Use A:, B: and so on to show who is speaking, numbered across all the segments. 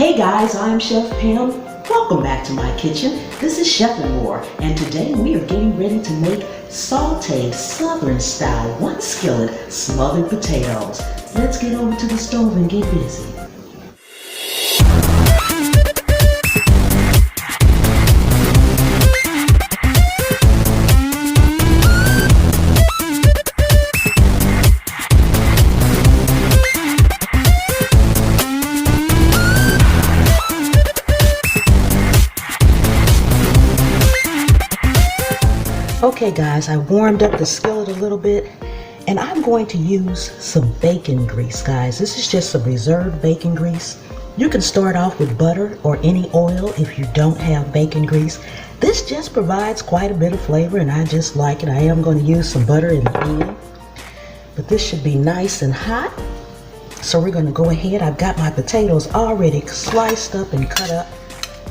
A: Hey guys, I'm Chef Pam. Welcome back to my kitchen. This is Chef and More, and today we are getting ready to make sauteed Southern style 1 skillet smothered potatoes. Let's get over to the stove and get busy. Okay guys, I warmed up the skillet a little bit and I'm going to use some bacon grease, guys. This is just some reserved bacon grease. You can start off with butter or any oil if you don't have bacon grease. This just provides quite a bit of flavor and I just like it. I am going to use some butter in the end, but this should be nice and hot. So we're going to go ahead. I've got my potatoes already sliced up and cut up.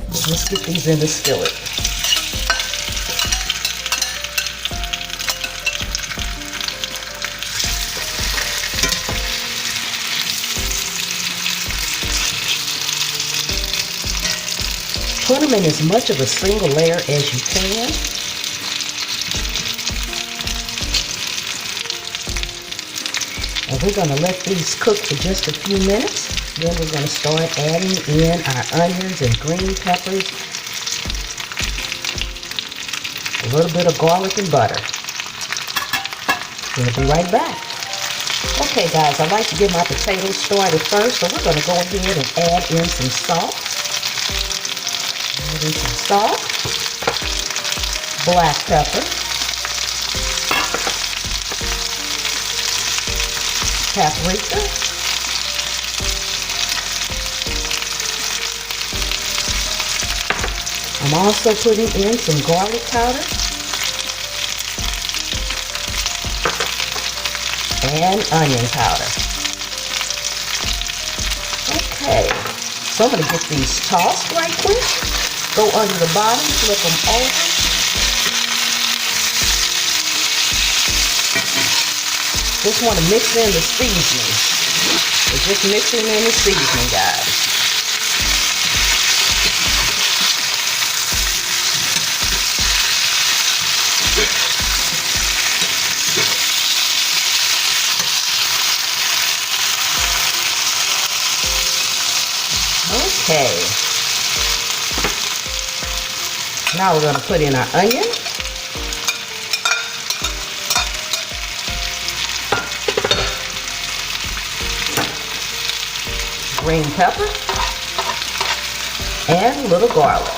A: Let's get these in the skillet. Put them in as much of a single layer as you can. And we're going to let these cook for just a few minutes. Then we're going to start adding in our onions and green peppers. A little bit of garlic and butter. We'll be right back. Okay guys, I like to get my potatoes started first, so we're going to go ahead and add in some salt. Add in some salt, black pepper, paprika, I'm also putting in some garlic powder and onion powder. Okay, so I'm going to get these tossed right quick. Go under the bottom, flip them over. Just want to mix in the seasoning. We're just mixing in the seasoning, guys. Okay. Now we're going to put in our onion. Green pepper. And a little garlic.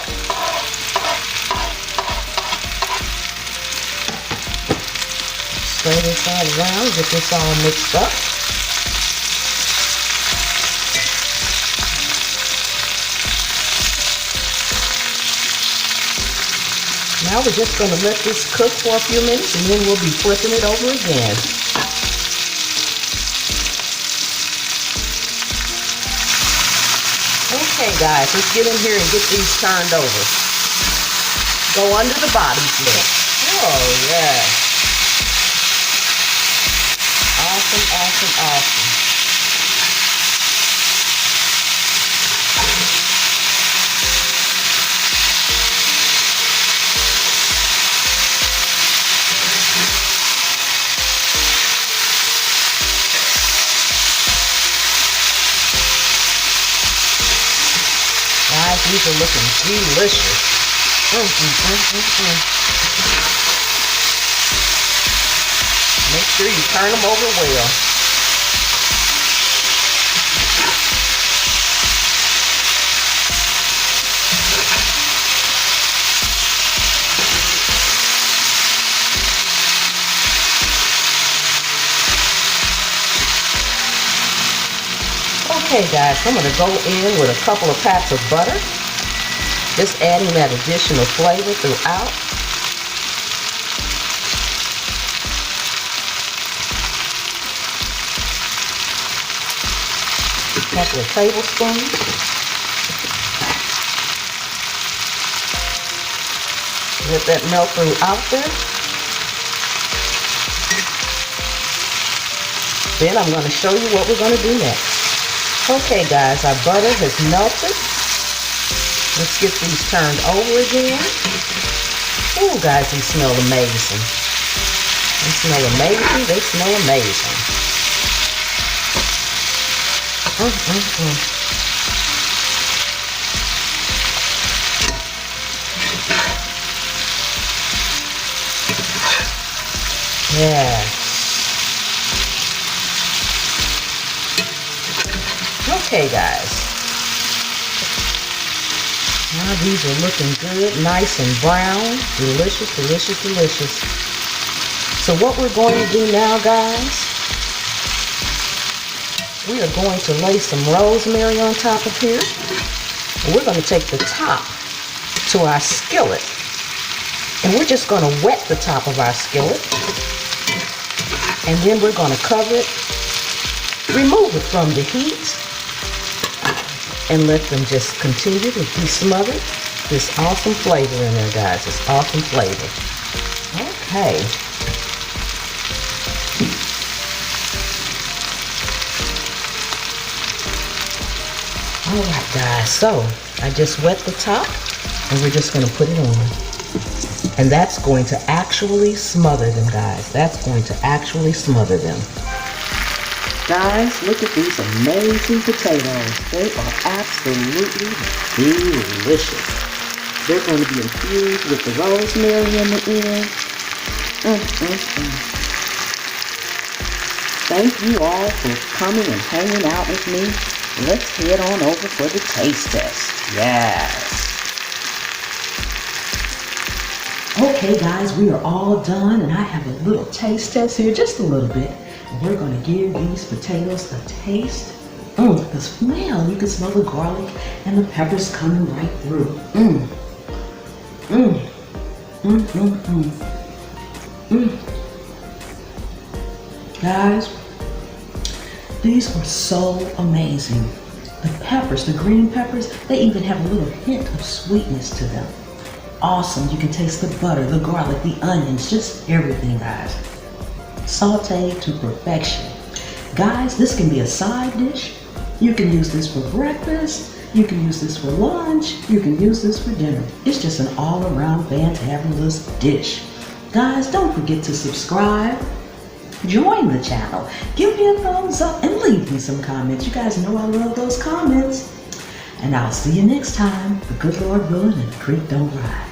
A: Stir this all around, get this all mixed up. Now we're just going to let this cook for a few minutes and then we'll be flipping it over again. Okay guys, let's get in here and get these turned over. Go under the bottom flip. Oh yeah. Awesome, awesome, awesome. Guys, these are looking delicious. Make sure you turn them over well. Okay guys, I'm going to go in with a couple of pats of butter. Just adding that additional flavor throughout. A couple of tablespoons. Let that melt throughout there. Then I'm going to show you what we're going to do next. Okay guys, our butter has melted. Let's get these turned over again. Oh guys, these smell amazing. They smell amazing. They smell amazing. Yes. Okay guys, now these are looking good, nice and brown, delicious, delicious, delicious. So what we're going to do now guys, we are going to lay some rosemary on top of here. We're going to take the top to our skillet and we're just going to wet the top of our skillet, and then we're going to cover it, remove it from the heat, and let them just continue to be smothered. This awesome flavor in there, guys. This awesome flavor. Okay. All right, guys. So I just wet the top, and we're just going to put it on. And that's going to actually smother them, guys. That's going to actually smother them. Guys, look at these amazing potatoes. They are absolutely delicious. They're going to be infused with the rosemary in the end. Thank you all for coming and hanging out with me. Let's head on over for the taste test. Yes. Okay guys, we are all done and I have a little taste test here, just a little bit. We're going to give these potatoes a taste. The smell, you can smell the garlic and the peppers coming right through. Guys, these were so amazing. The peppers, the green peppers, they even have a little hint of sweetness to them. Awesome, you can taste the butter, the garlic, the onions, just everything, guys. Sauteed to perfection. Guys, this can be a side dish. You can use this for breakfast. You can use this for lunch. You can use this for dinner. It's just an all-around fantabulous dish. Guys, don't forget to subscribe. Join the channel. Give me a thumbs up and leave me some comments. You guys know I love those comments. And I'll see you next time. The good Lord willing and the creek don't rise.